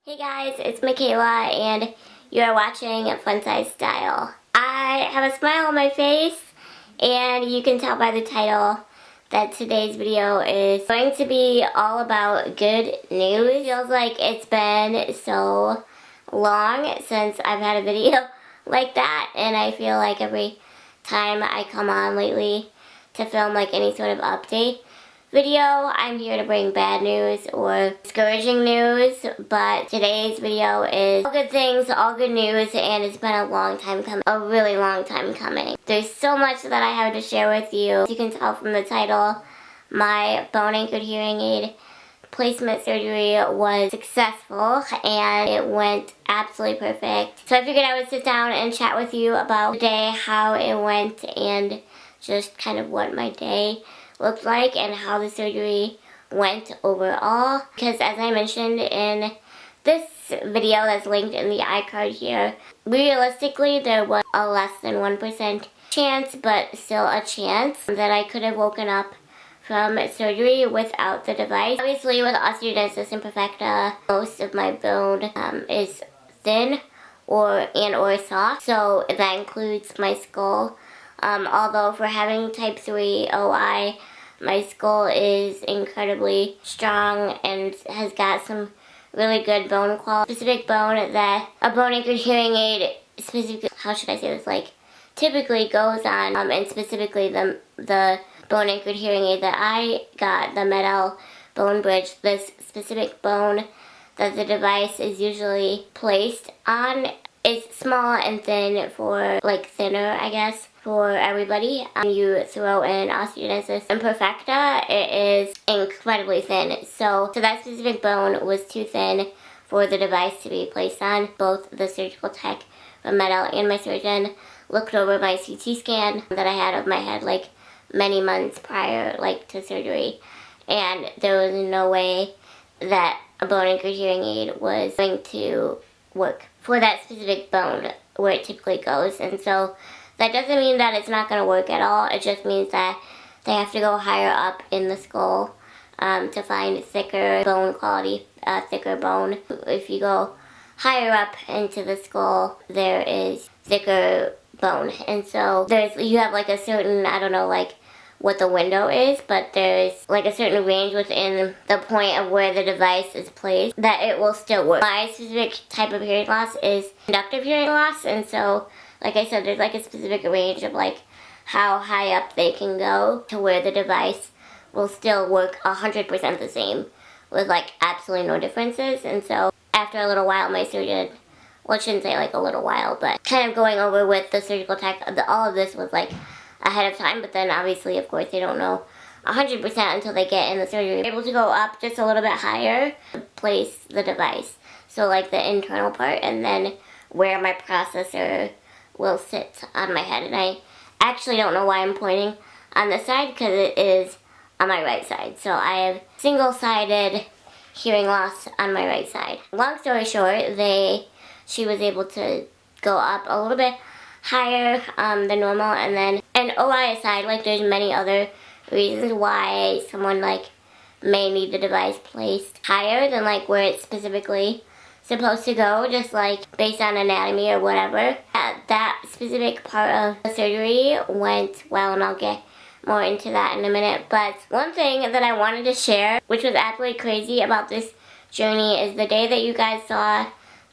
Hey guys, it's Michaela and you are watching FunsizedStyle. I have a smile on my face and you can tell by the title that today's video is going to be all about good news. It feels like it's been so long since I've had a video like that, and I feel like every time I come on lately to film like any sort of update video, I'm here to bring bad news or discouraging news, but today's video is all good things, all good news, and it's been a long time coming, a really long time coming. There's so much that I have to share with you. As you can tell from the title, my bone-anchored hearing aid placement surgery was successful and it went absolutely perfect. So I figured I would sit down and chat with you about the day, how it went, and just kind of what my day looked like and how the surgery went overall. Because as I mentioned in this video that's linked in the iCard here, realistically there was a less than 1% chance, but still a chance, that I could have woken up from surgery without the device. Obviously with Osteogenesis Imperfecta, most of my bone is thin or soft, so that includes my skull. Although for having type 3 OI, my skull is incredibly strong and has got some really good bone quality. Specific bone that a bone-anchored hearing aid, specifically, how should I say this, like, typically goes on, and specifically the bone-anchored hearing aid that I got, the BONEBRIDGE, this specific bone that the device is usually placed on is small and thin for, like, thinner, I guess, for everybody. You throw in Osteogenesis Imperfecta, it is incredibly thin. So that specific bone was too thin for the device to be placed on. Both the surgical tech from Metal and my surgeon looked over my CT scan that I had of my head like many months prior, like, to surgery, and there was no way that a bone-anchored hearing aid was going to work for that specific bone where it typically goes. And so that doesn't mean that it's not going to work at all. It just means that they have to go higher up in the skull to find thicker bone quality, thicker bone. If you go higher up into the skull, there is thicker bone. And so you have like a certain, I don't know like what the window is, but there's like a certain range within the point of where the device is placed that it will still work. My specific type of hearing loss is conductive hearing loss, and so like I said, there's like a specific range of like how high up they can go to where the device will still work 100% the same with like absolutely no differences. And so after a little while, my surgeon, well, I shouldn't say like a little while, but kind of going over with the surgical tech, all of this was like ahead of time, but then obviously, of course, they don't know 100% until they get in the surgery. Able to go up just a little bit higher to place the device. So like the internal part, and then where my processor will sit on my head. And I actually don't know why I'm pointing on this side, because it is on my right side. So I have single-sided hearing loss on my right side. Long story short, she was able to go up a little bit higher than normal, and then an OI aside, like there's many other reasons why someone like may need the device placed higher than like where it's specifically supposed to go, just like based on anatomy or whatever. That specific part of the surgery went well, and I'll get more into that in a minute. But one thing that I wanted to share, which was absolutely crazy about this journey, is the day that you guys saw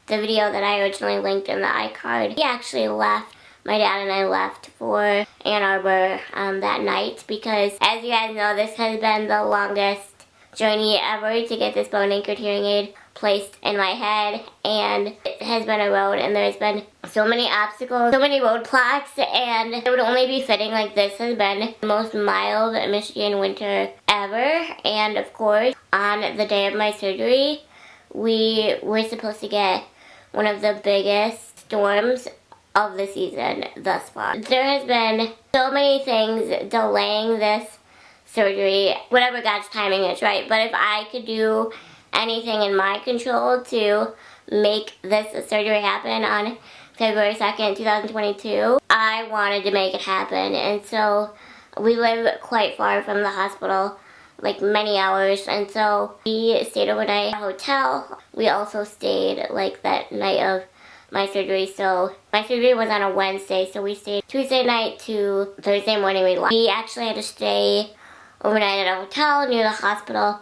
the video that I originally linked in the iCard. We actually left. My dad and I left for Ann Arbor that night because, as you guys know, this has been the longest journey ever to get this bone-anchored hearing aid placed in my head, and it has been a road, and there's been so many obstacles, so many roadblocks, and it would only be fitting like this has been the most mild Michigan winter ever. And of course, on the day of my surgery, we were supposed to get one of the biggest storms of the season thus far. There has been so many things delaying this surgery, whatever God's timing is, right? But if I could do anything in my control to make this surgery happen on February 2nd, 2022, I wanted to make it happen. And so we live quite far from the hospital like many hours, and so we stayed overnight at a hotel. We also stayed like that night of my surgery, so my surgery was on a Wednesday, so we stayed Tuesday night to Thursday morning we left. We actually had to stay overnight at a hotel near the hospital,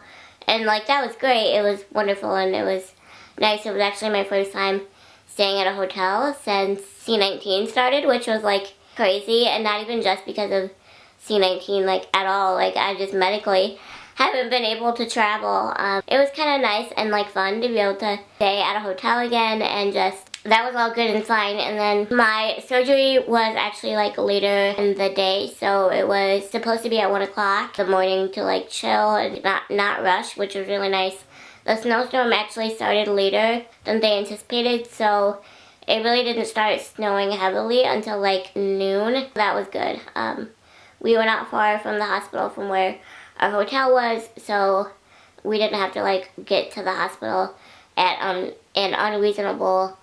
and like that was great. It was wonderful and it was nice. It was actually my first time staying at a hotel since C-19 started, which was like crazy, and not even just because of C-19 like at all. Like I just medically haven't been able to travel. It was kind of nice and like fun to be able to stay at a hotel again, and just that was all good and fine. And then my surgery was actually like later in the day, so it was supposed to be at 1 o'clock in the morning to like chill and not rush, which was really nice. The snowstorm actually started later than they anticipated, so it really didn't start snowing heavily until like noon. That was good. We were not far from the hospital from where our hotel was, so we didn't have to like get to the hospital at an unreasonable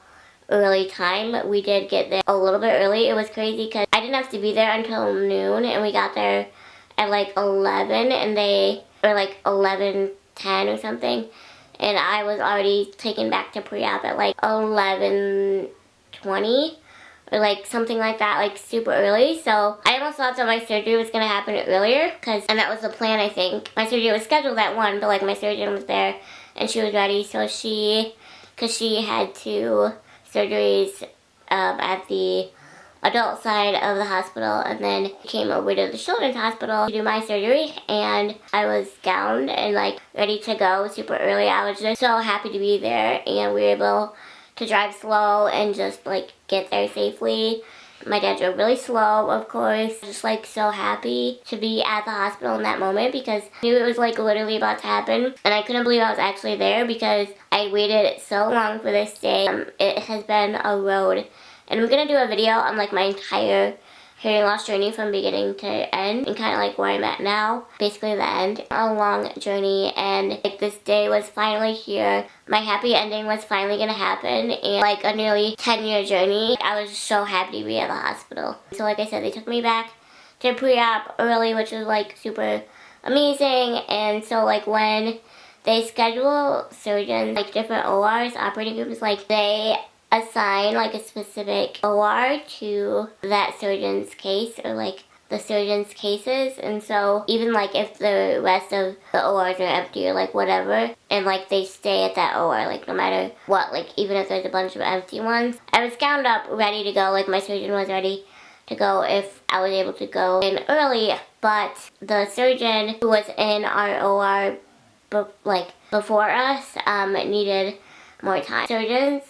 early time. We did get there a little bit early. It was crazy because I didn't have to be there until noon, and we got there at like 11, and or like 11:10 or something, and I was already taken back to pre-op at like 11:20 or like something like that, like super early. So I almost thought that my surgery was gonna happen earlier, and that was the plan. I think my surgery was scheduled at 1, but like my surgeon was there and she was ready, so because she had 2 surgeries at the adult side of the hospital, and then came over to the children's hospital to do my surgery, and I was gowned and like ready to go super early. I was just so happy to be there, and we were able to drive slow and just like get there safely. My dad drove really slow, of course. Just like so happy to be at the hospital in that moment because I knew it was like literally about to happen, and I couldn't believe I was actually there because I waited so long for this day. It has been a road, and I'm gonna do a video on like my entire hearing loss journey from beginning to end, and kind of like where I'm at now, basically the end. A long journey, and like this day was finally here. My happy ending was finally gonna happen, and like a nearly 10-year journey. I was just so happy to be at the hospital. So like I said, they took me back to pre-op early, which was like super amazing. And so like when they schedule surgeons, like different ORs, operating rooms, like they assign like a specific OR to that surgeon's case, or like the surgeon's cases. And so even like if the rest of the ORs are empty or like whatever, and like they stay at that OR, like no matter what, like even if there's a bunch of empty ones. I was gowned up, ready to go, like my surgeon was ready to go if I was able to go in early, but the surgeon who was in our OR before us needed more time. Surgeons,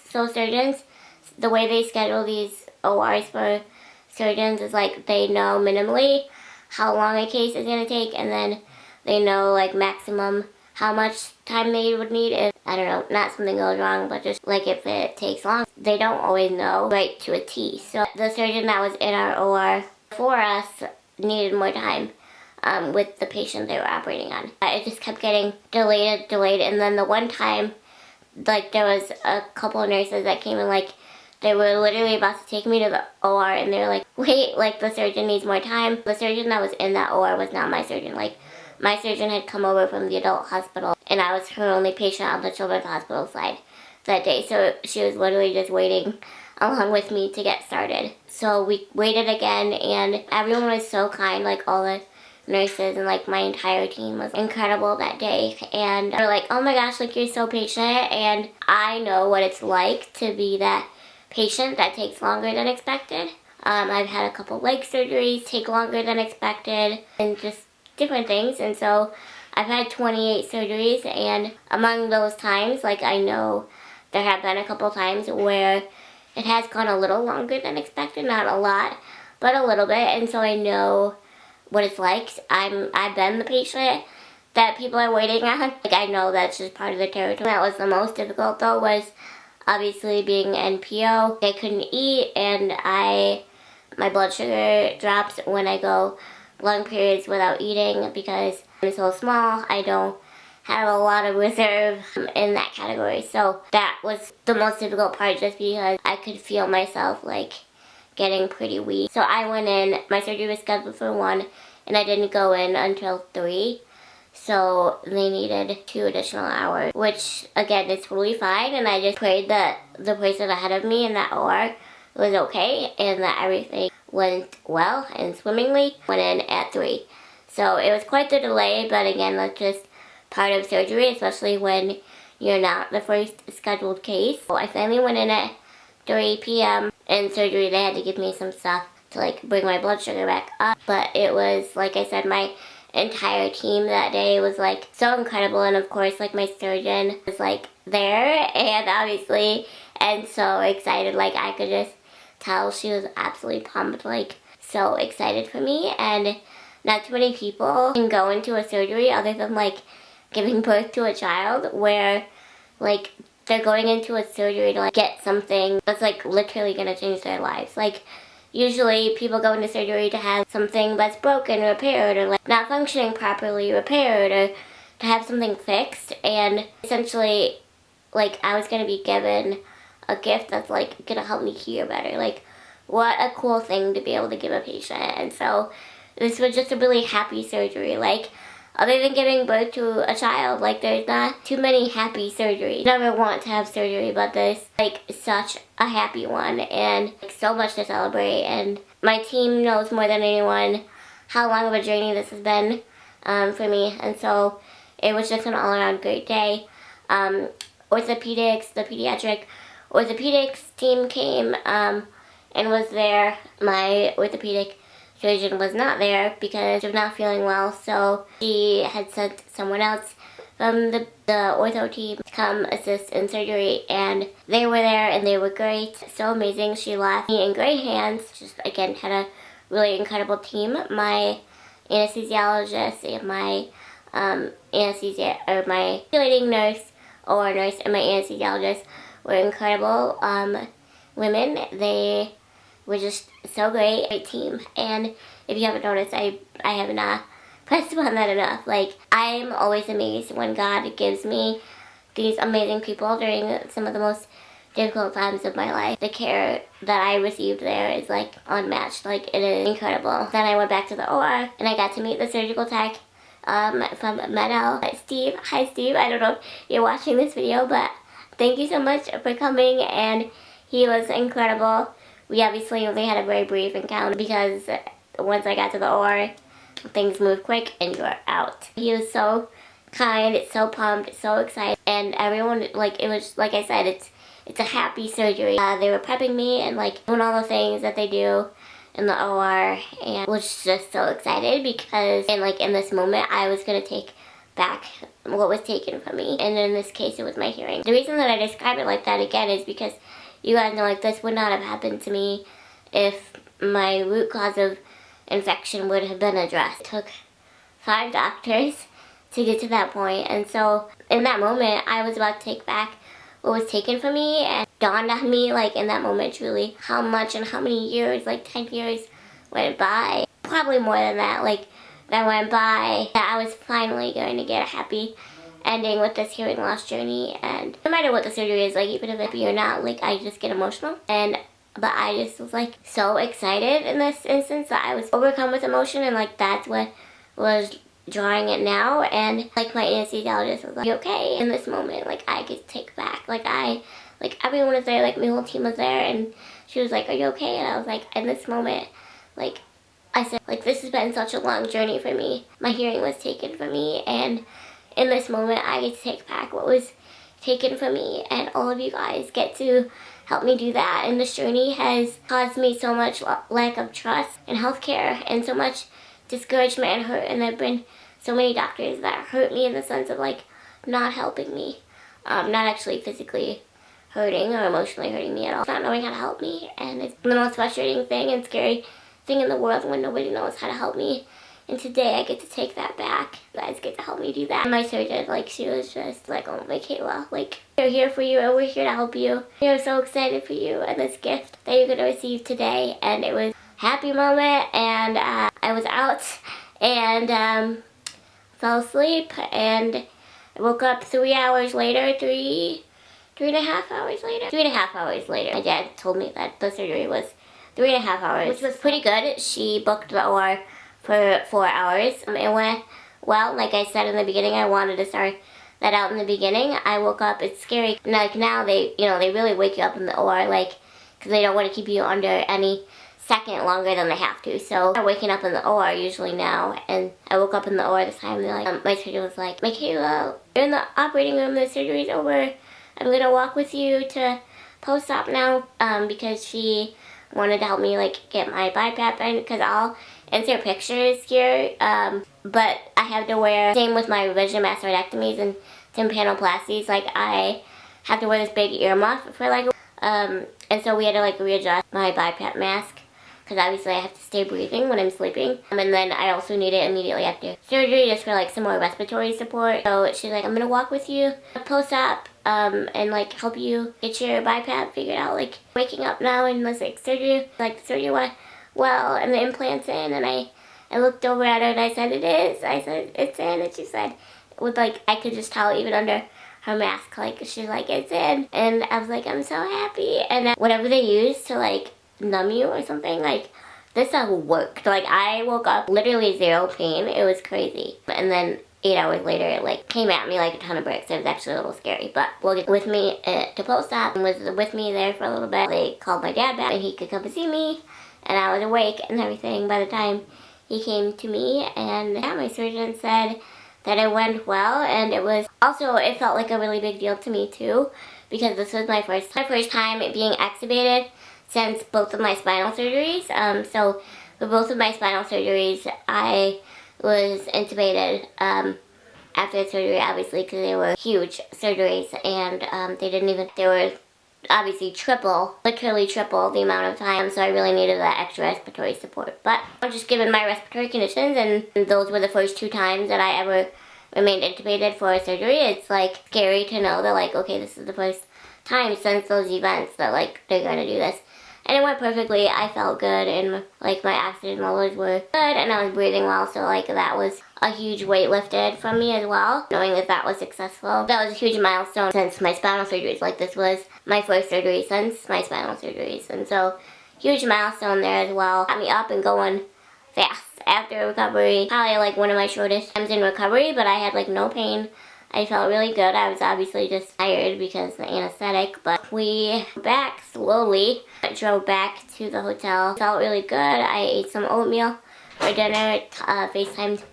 the way they schedule these ORs for surgeons is like they know minimally how long a case is going to take, and then they know like maximum how much time they would need if, I don't know, not something goes wrong, but just like if it takes long. They don't always know right to a T. So the surgeon that was in our OR for us needed more time with the patient they were operating on. It just kept getting delayed, and then the one time, like there was a couple of nurses that came in, like they were literally about to take me to the OR, and they were like, wait, like the surgeon needs more time. The surgeon that was in that OR was not my surgeon. Like my surgeon had come over from the adult hospital, and I was her only patient on the children's hospital side that day. So she was literally just waiting along with me to get started. So we waited again, and everyone was so kind, like all the nurses and like my entire team was incredible that day, and they're like, oh my gosh, like you're so patient. And I know what it's like to be that patient that takes longer than expected. I've had a couple leg surgeries take longer than expected, and just different things, and so I've had 28 surgeries, and among those times, like I know there have been a couple times where it has gone a little longer than expected, not a lot, but a little bit, and so I know what it's like. I've been the patient that people are waiting on. Like I know that's just part of the territory. That was the most difficult though, was obviously being NPO. I couldn't eat, and my blood sugar drops when I go long periods without eating because I'm so small. I don't have a lot of reserve in that category. So that was the most difficult part, just because I could feel myself like getting pretty weak. So I went in, my surgery was scheduled for 1, and I didn't go in until 3. so they needed 2 additional hours, which again is totally fine, and I just prayed that the person ahead of me in that OR was okay and that everything went well and swimmingly. Went in at 3. So it was quite the delay, but again, that's just part of surgery, especially when you're not the first scheduled case. So I finally went in at 3 p.m. In surgery, they had to give me some stuff to like bring my blood sugar back up. But it was, like I said, my entire team that day was like so incredible, and of course like my surgeon was like there and obviously and so excited. Like I could just tell she was absolutely pumped, like so excited for me. And not too many people can go into a surgery other than like giving birth to a child where like they're going into a surgery to like get something that's like literally gonna change their lives. Like usually people go into surgery to have something that's broken repaired, or like not functioning properly repaired, or to have something fixed. And essentially like I was gonna be given a gift that's like gonna help me heal better. Like what a cool thing to be able to give a patient. And so this was just a really happy surgery. Like other than giving birth to a child, like there's not too many happy surgeries. I never want to have surgery, but this like such a happy one, and like, so much to celebrate. And my team knows more than anyone how long of a journey this has been for me, and so it was just an all-around great day. Orthopedics, the pediatric orthopedics team came and was there. My orthopedic surgeon was not there because of not feeling well, so she had sent someone else from the ortho team to come assist in surgery, and they were there and they were great, so amazing. She left me in great hands. Just again had a really incredible team. My anesthesiologist and my my circulating nurse or nurse and my anesthesiologist were incredible women. They were just so great team. And if you haven't noticed, I have not pressed upon that enough. Like I'm always amazed when God gives me these amazing people during some of the most difficult times of my life. The care that I received there is like unmatched. Like it is incredible. Then I went back to the OR and I got to meet the surgical tech from Medell, Steve. Hi Steve, I don't know if you're watching this video, but thank you so much for coming, and he was incredible. We obviously only had a very brief encounter because once I got to the OR, things moved quick and you were out. He was so kind, so pumped, so excited, and everyone, like, it was, like I said, it's a happy surgery. They were prepping me and like doing all the things that they do in the OR, and was just so excited because in this moment I was gonna take back what was taken from me, and in this case it was my hearing. The reason that I describe it like that again is because you guys know, like, this would not have happened to me if my root cause of infection would have been addressed. It took 5 doctors to get to that point, and so in that moment I was about to take back what was taken from me, and it dawned on me, like, in that moment truly how much and how many years, like 10 years went by, probably more than that, like, that went by, that I was finally going to get a happy ending with this hearing loss journey. And no matter what the surgery is, like, even if you're not, like, I just get emotional. But I just was like so excited in this instance that I was overcome with emotion, and like that's what was drawing it now. And like my anesthesiologist was like, "You okay?" In this moment, like I could take back, like everyone was there, like my whole team was there, and she was like, "Are you okay?" And I was like, in this moment, like I said, like, this has been such a long journey for me. My hearing was taken from me, and in this moment I get to take back what was taken from me, and all of you guys get to help me do that. And this journey has caused me so much lack of trust in healthcare and so much discouragement and hurt, and there have been so many doctors that hurt me in the sense of like not helping me, not actually physically hurting or emotionally hurting me at all, not knowing how to help me. And it's the most frustrating thing and scary thing in the world when nobody knows how to help me. And today I get to take that back. You guys get to help me do that. And my surgeon, like, she was just like, "Oh, Michaela, like, we're here for you and we're here to help you. We're so excited for you and this gift that you're going to receive today." And it was a happy moment, and I was out and fell asleep, and I woke up 3 hours later, three and a half hours later. 3.5 hours later. My dad told me that the surgery was 3.5 hours, which was pretty good. She booked the OR for 4 hours. It went well. Like I said in the beginning, I wanted to start that out in the beginning. I woke up, it's scary. Like now they, they really wake you up in the OR, like, because they don't want to keep you under any second longer than they have to. So I'm waking up in the OR usually now, and I woke up in the OR this time, and like, my surgeon was like, Michaela, you're in the operating room, the surgery's over. I'm gonna walk with you to post-op now, because she wanted to help me like get my BiPAP in, because I'll insert pictures here, but I have to wear, same with my revision mastoidectomies and tympanoplasties, like I have to wear this big earmuff for like, and so we had to like readjust my BiPAP mask, because obviously I have to stay breathing when I'm sleeping. And then I also need it immediately after surgery just for like some more respiratory support. So she's like, I'm gonna walk with you post-op, and like help you get your BiPAP figured out, like waking up now and this like surgery, like the surgery went well and the implant's in. And I looked over at her and I said, it is. I said, it's in. And she said, with like, I could just tell even under her mask, like she's like, it's in. And I was like, I'm so happy. And whatever they use to like numb you or something, like this stuff worked. Like I woke up literally zero pain. It was crazy. And then 8 hours later it like came at me like a ton of bricks. It was actually a little scary, but we'll get with me to post-op and was with me there for a little bit. They called my dad back and he could come and see me, and I was awake and everything by the time he came to me. And yeah, my surgeon said that it went well, and it was also, it felt like a really big deal to me too, because this was my first time being extubated since both of my spinal surgeries. So for both of my spinal surgeries, I was intubated after the surgery, obviously, because they were huge surgeries, and they were obviously literally triple the amount of time, so I really needed that extra respiratory support. But just given my respiratory conditions, and those were the first 2 times that I ever remained intubated for a surgery, it's like scary to know that like, okay, this is the first time since those events that like they're gonna do this. And it went perfectly. I felt good, and like my oxygen levels were good, and I was breathing well, so like that was a huge weight lifted from me as well, knowing that that was successful. That was a huge milestone since my spinal surgeries. Like this was my first surgery since my spinal surgeries, and so huge milestone there as well. Got me up and going fast after recovery. Probably like one of my shortest times in recovery, but I had like no pain. I felt really good. I was obviously just tired because of the anesthetic, but we back slowly. I drove back to the hotel. Felt really good. I ate some oatmeal for dinner, FaceTimed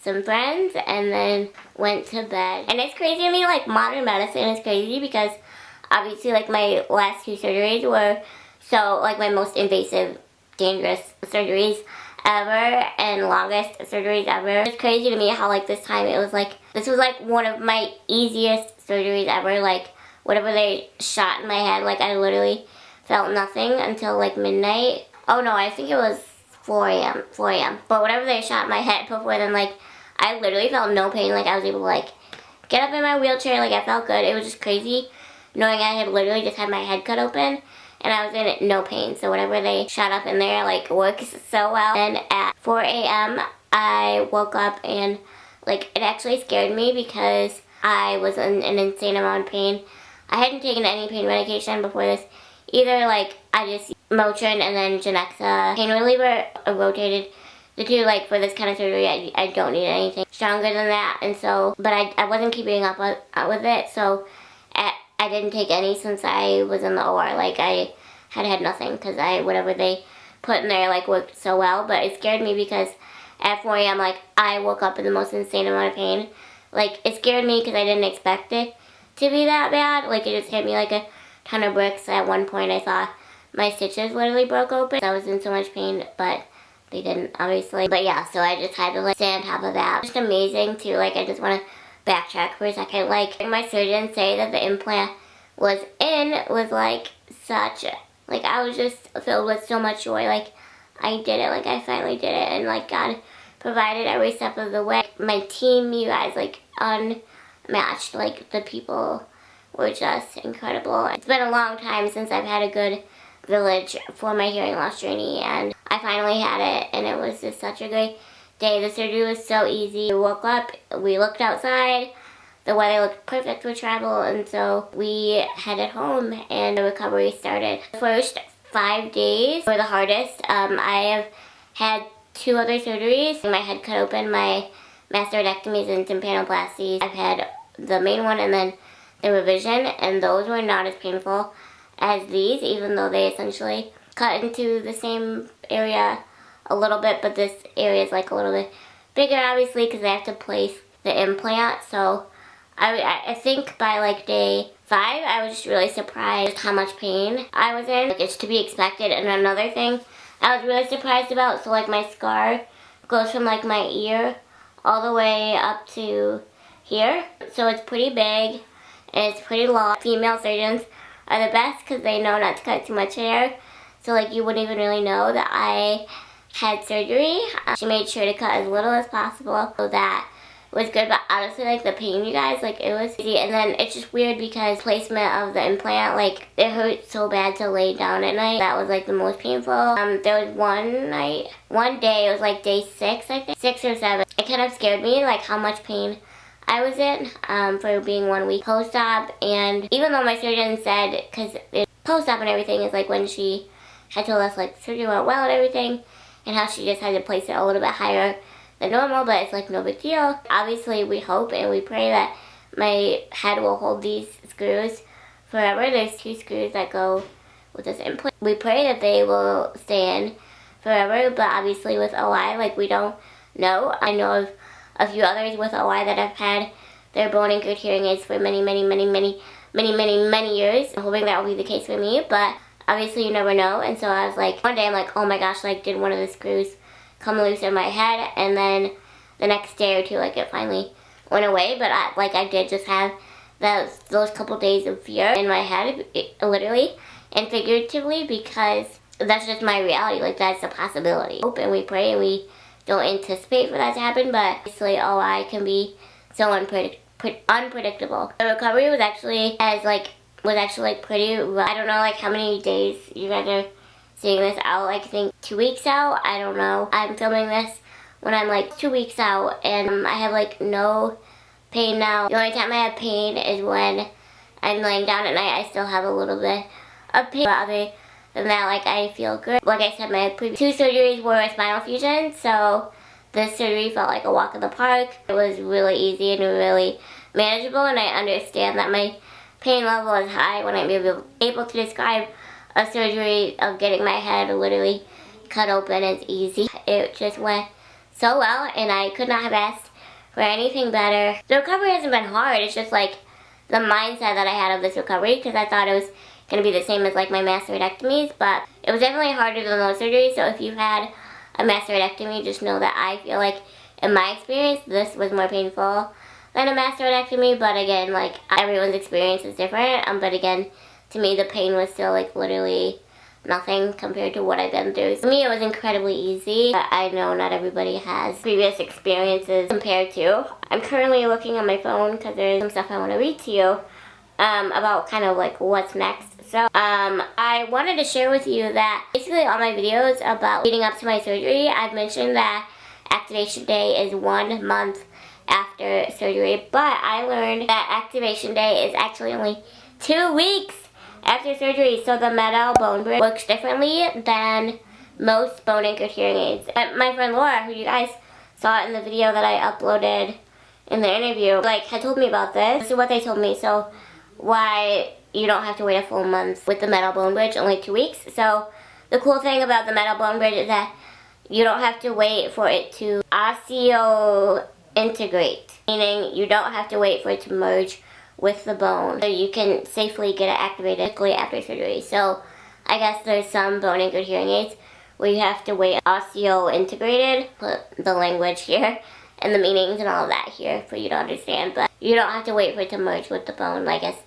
some friends, and then went to bed. And it's crazy to me, like modern medicine is crazy, because obviously like my last 2 surgeries were so like my most invasive, dangerous surgeries ever, and longest surgeries ever. It's crazy to me how like this time it was like, this was like one of my easiest surgeries ever. Like whatever they shot in my head, like I literally felt nothing until like midnight. Oh no, I think it was 4 a.m. But whatever they shot in my head before then, like I literally felt no pain. Like I was able to like get up in my wheelchair, like I felt good. It was just crazy knowing I had literally just had my head cut open and I was in no pain. So whatever they shot up in there like works so well. And at 4 a.m. I woke up and like it actually scared me because I was in an insane amount of pain. I hadn't taken any pain medication before this either. Like I just Motrin and then Genexa pain reliever, rotated the 2. Like for this kind of surgery I don't need anything stronger than that. And so, but I wasn't keeping up with it, so I didn't take any since I was in the OR. Like I had nothing because whatever they put in there like worked so well. But it scared me because at 4 a.m. like I woke up in the most insane amount of pain. Like it scared me because I didn't expect it to be that bad. Like it just hit me like a ton of bricks. At one point I thought my stitches literally broke open. I was in so much pain, but they didn't, obviously. But yeah, so I just had to like stay on top of that. Just amazing too. Like I just want to backtrack for a second. Like my surgeon say that the implant was in was like such like I was just filled with so much joy. Like I did it. Like I finally did it, and like God provided every step of the way. My team, you guys, like unmatched. Like the people were just incredible. It's been a long time since I've had a good village for my hearing loss journey, and I finally had it, and it was just such a great day. The surgery was so easy. We woke up, we looked outside, the weather looked perfect for travel, and so we headed home and the recovery started. The first 5 days were the hardest. I have had 2 other surgeries. My head cut open, my mastoidectomies and tympanoplasties. I've had the main one and then the revision, and those were not as painful as these, even though they essentially cut into the same area a little bit, but this area is like a little bit bigger, obviously, because they have to place the implant. So I think by like day 5, I was just really surprised how much pain I was in. Like, it's to be expected. And another thing I was really surprised about, so like my scar goes from like my ear all the way up to here. So it's pretty big and it's pretty long. Female surgeons are the best because they know not to cut too much hair. So like you wouldn't even really know that I had surgery. She made sure to cut as little as possible, so that was good. But honestly, like the pain, you guys, like it was easy. And then it's just weird because placement of the implant, like it hurt so bad to lay down at night. That was like the most painful. There was one day, it was like day 6, I think, 6 or 7. It kind of scared me, like how much pain I was in for being 1 week post-op. And even though my surgeon said, because post-op and everything is like when she had told us like surgery went well and everything, and how she just had to place it a little bit higher than normal, but it's like no big deal. Obviously, we hope and we pray that my head will hold these screws forever. There's 2 screws that go with this implant. We pray that they will stay in forever, but obviously with OI, like we don't know. I know of a few others with OI that have had their bone anchored hearing aids for many years. I'm hoping that will be the case for me, but obviously you never know. And so I was like, one day I'm like, oh my gosh, like did one of the screws come loose in my head? And then the next day or two, like it finally went away. But I did just have those couple days of fear in my head, literally and figuratively, because that's just my reality. Like that's a possibility. Hope and we pray and we don't anticipate for that to happen, but obviously OI can be so unpredictable. The recovery was actually pretty rough. I don't know like how many days you guys are seeing this out. Like I think 2 weeks out. I don't know. I'm filming this when I'm like 2 weeks out, and I have like no pain now. The only time I have pain is when I'm laying down at night. I still have a little bit of pain, but other than that, like I feel good. Like I said, my previous 2 surgeries were a spinal fusion, so this surgery felt like a walk in the park. It was really easy and really manageable, and I understand that my pain level is high when I'm able to describe a surgery of getting my head literally cut open as easy. It just went so well, and I could not have asked for anything better. The recovery hasn't been hard. It's just like the mindset that I had of this recovery, because I thought it was going to be the same as like my mastoidectomies, but it was definitely harder than those surgeries. So if you've had a mastoidectomy, just know that I feel like in my experience this was more painful than a mastoidectomy. But again, like everyone's experience is different, but again, to me the pain was still like literally nothing compared to what I've been through. For me it was incredibly easy, but I know not everybody has previous experiences compared to. I'm currently looking on my phone because there's some stuff I want to read to you about kind of like what's next. So I wanted to share with you that basically all my videos about leading up to my surgery, I've mentioned that activation day is 1 month after surgery, but I learned that activation day is actually only 2 weeks after surgery. So the metal bone bridge works differently than most bone anchored hearing aids. My friend Laura, who you guys saw in the video that I uploaded in the interview, like had told me about this. This is what they told me. So why you don't have to wait a full month with the metal bone bridge, only 2 weeks. So the cool thing about the metal bone bridge is that you don't have to wait for it to osteointegrate, meaning you don't have to wait for it to merge with the bone. So you can safely get it activated quickly after surgery. So I guess there's some bone anchored hearing aids where you have to wait osteointegrated, put the language here and the meanings and all of that here for you to understand, but you don't have to wait for it to merge with the bone. I guess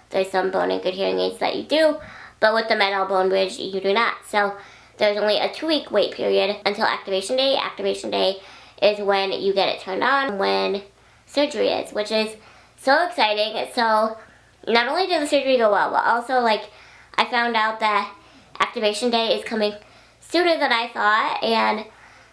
there's some bone anchored hearing aids that you do, but with the metal bone bridge you do not. So there's only a 2-week wait period until activation day. Activation day is when you get it turned on, when surgery is, which is so exciting. So not only did the surgery go well, but also like I found out that activation day is coming sooner than I thought, and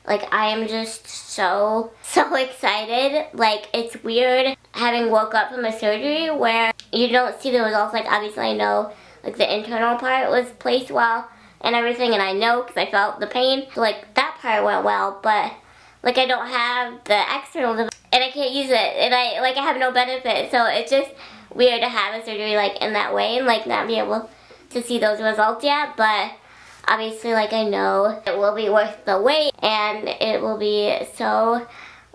like I am just so excited. Like it's weird having woke up from a surgery where you don't see the results. Like obviously I know like the internal part was placed well and everything, and I know because I felt the pain. So like that part went well, but like I don't have the external. and I can't use it, and I have no benefit, so it's just weird to have a surgery like in that way and like not be able to see those results yet. But obviously, like, I know it will be worth the wait, and it will be so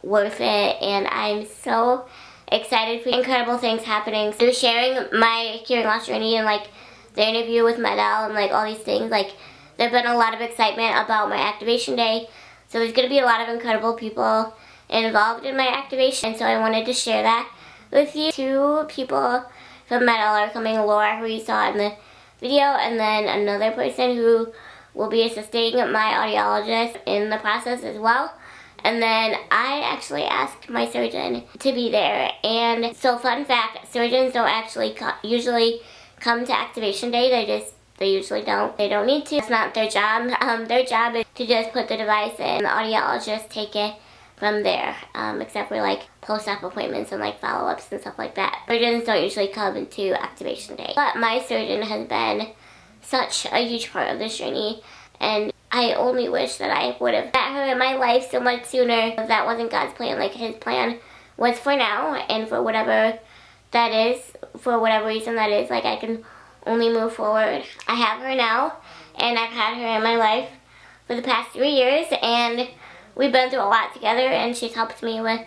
worth it, and I'm so excited for incredible things happening. Through sharing my hearing loss journey and like the interview with Medell and like all these things, like there's been a lot of excitement about my activation day. So there's going to be a lot of incredible people involved in my activation, and so I wanted to share that with you. 2 people from Medell are coming, Laura, who you saw in the video, and then another person who will be assisting my audiologist in the process as well. And then I actually asked my surgeon to be there. And so fun fact, surgeons don't actually usually come to activation day. They usually don't. They don't need to. It's not their job. Their job is to just put the device in. The audiologist take it from there, except for like post-op appointments and like follow-ups and stuff like that. Surgeons don't usually come into activation day. But my surgeon has been such a huge part of this journey, and I only wish that I would have met her in my life so much sooner. That wasn't God's plan. Like, his plan was for now, and for whatever that is, for whatever reason that is, like, I can only move forward. I have her now, and I've had her in my life for the past 3 years, and we've been through a lot together, and she's helped me with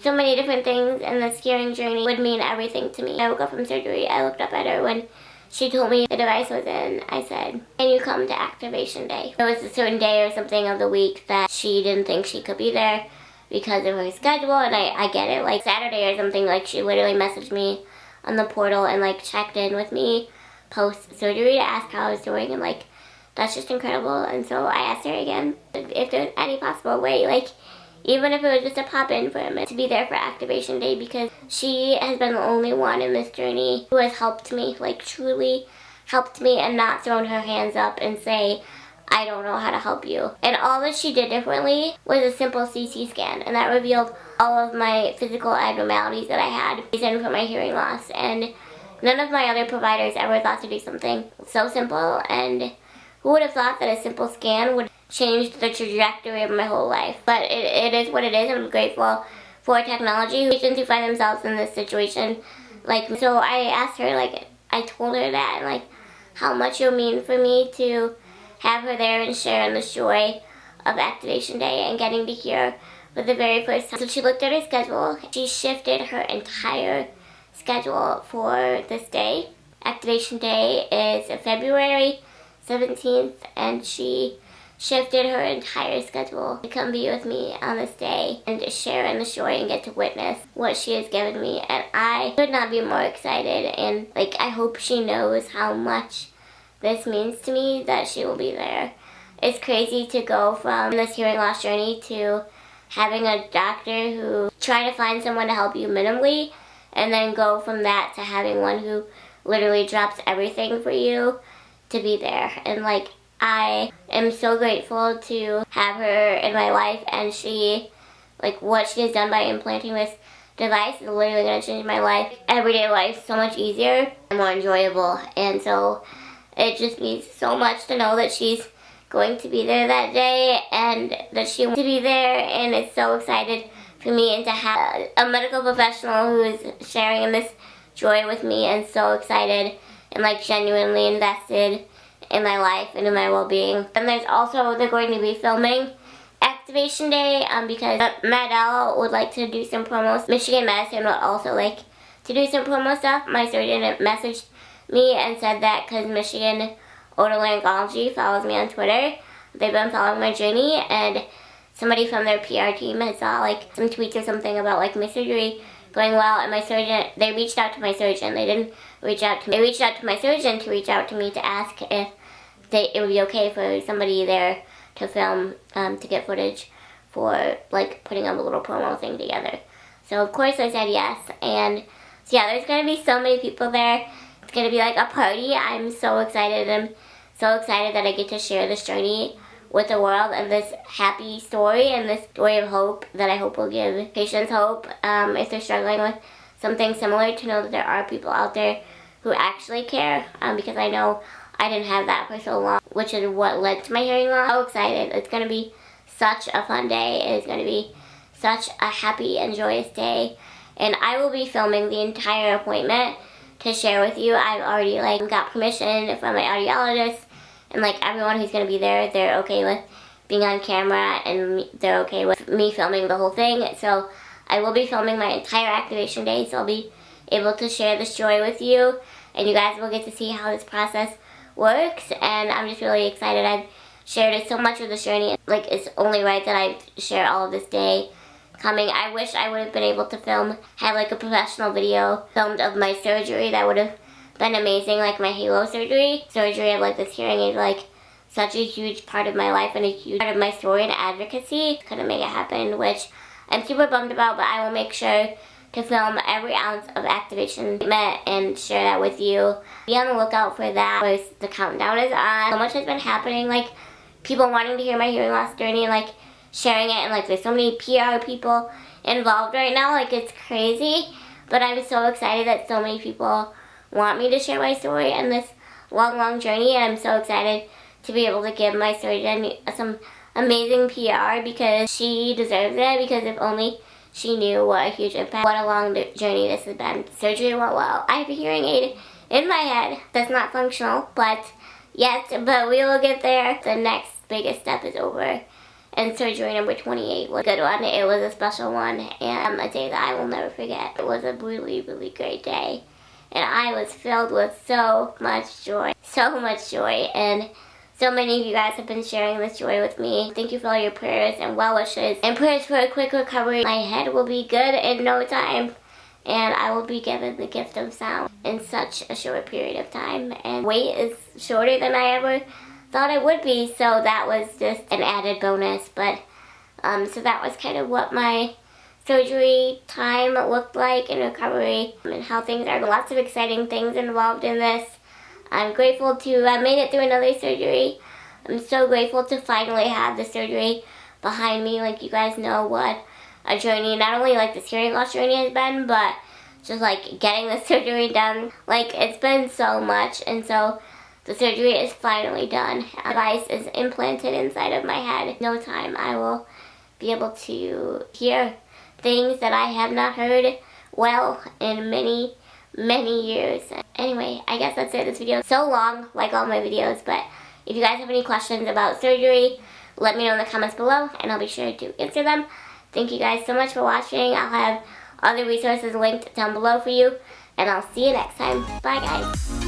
so many different things, and this hearing journey would mean everything to me. I woke up from surgery, I looked up at her when she told me the device was in. I said, "Can you come to activation day?" It was a certain day or something of the week that she didn't think she could be there because of her schedule, and I get it. Like Saturday or something, like she literally messaged me on the portal and like checked in with me post-surgery to ask how I was doing, and like that's just incredible. And so I asked her again if there's any possible way, like even if it was just a pop-in for a minute, to be there for activation day, because she has been the only one in this journey who has helped me, like truly helped me, and not thrown her hands up and say, "I don't know how to help you." And all that she did differently was a simple CT scan, and that revealed all of my physical abnormalities that I had reason for my hearing loss. And none of my other providers ever thought to do something so simple, and who would have thought that a simple scan would change the trajectory of my whole life? But it is what it is, and I'm grateful for technology. Patients who find themselves in this situation, like, so I asked her, like, I told her that, and like, how much it would mean for me to have her there and share in the joy of activation day and getting to hear for the very first time. So she looked at her schedule. She shifted her entire schedule for this day. Activation day is February 17th, and she shifted her entire schedule to come be with me on this day and to share in the joy and get to witness what she has given me. And I could not be more excited, and like, I hope she knows how much this means to me that she will be there. It's crazy to go from this hearing loss journey to having a doctor who try to find someone to help you minimally, and then go from that to having one who literally drops everything for you to be there. And like, I am so grateful to have her in my life, and she, like, what she has done by implanting this device is literally going to change my life. Everyday life so much easier and more enjoyable. And so it just means so much to know that she's going to be there that day, and that she wants to be there, and it's so excited for me, and to have a medical professional who is sharing in this joy with me, and so excited and like genuinely invested in my life and in my well-being. And there's also, they're going to be filming activation day because Medell would like to do some promos. Michigan Medicine would also like to do some promo stuff. My surgeon messaged me and said that because Michigan Otolaryngology follows me on Twitter, they've been following my journey, and somebody from their PR team had saw like some tweets or something about like my surgery going well, and my surgeon, they reached out to my surgeon. They didn't reach out to me. They reached out to my surgeon to reach out to me to ask if it would be okay for somebody there to film, to get footage for like putting up a little promo thing together. So of course I said yes, and so yeah, there's going to be so many people there. It's going to be like a party. I'm so excited. I'm so excited that I get to share this journey with the world, and this happy story, and this story of hope that I hope will give patients hope if they're struggling with something similar, to know that there are people out there who actually care, because I know I didn't have that for so long, which is what led to my hearing loss. So excited. It's going to be such a fun day. It's going to be such a happy and joyous day. And I will be filming the entire appointment to share with you. I've already got permission from my audiologist, and everyone who's gonna be there, they're okay with being on camera, and they're okay with me filming the whole thing. So I will be filming my entire activation day, so I'll be able to share this joy with you, and you guys will get to see how this process works. And I'm just really excited. I've shared so much of this journey. It's only right that I share all of this day coming. I wish I would have been able to have a professional video filmed of my surgery. That would have been amazing, my Halo surgery. Surgery of this hearing aid, such a huge part of my life and a huge part of my story and advocacy. Couldn't make it happen, which I'm super bummed about, but I will make sure to film every ounce of activation and share that with you. Be on the lookout for that. Of course, the countdown is on. So much has been happening, people wanting to hear my hearing loss journey and sharing it, and there's so many PR people involved right now. It's crazy, but I'm so excited that so many people want me to share my story and this long journey, and I'm so excited to be able to give my surgeon some amazing PR, because she deserves it, because if only she knew what a huge impact, what a long journey this has been. Surgery went well. I have a hearing aid in my head that's not functional, but we will get there. The next biggest step is over, and surgery number 28 was a good one. It was a special one, and a day that I will never forget. It was a really, really great day, and I was filled with so much joy, and so many of you guys have been sharing this joy with me. Thank you for all your prayers and well wishes, and prayers for a quick recovery. My head will be good in no time, and I will be given the gift of sound in such a short period of time. And wait is shorter than I ever thought it would be, so that was just an added bonus. But so that was kind of what my surgery time looked like in recovery, and how things are. Lots of exciting things involved in this. I'm grateful to have made it through another surgery. I'm so grateful to finally have the surgery behind me. You guys know what a journey, not only this hearing loss journey has been, but just getting the surgery done. It's been so much, and so the surgery is finally done. A device is implanted inside of my head. In no time I will be able to hear things that I have not heard well in many years. Anyway, I guess that's it. This video is so long, like all my videos, but if you guys have any questions about surgery, let me know in the comments below, and I'll be sure to answer them. Thank you guys so much for watching. I'll have other resources linked down below for you, and I'll see you next time. Bye, guys.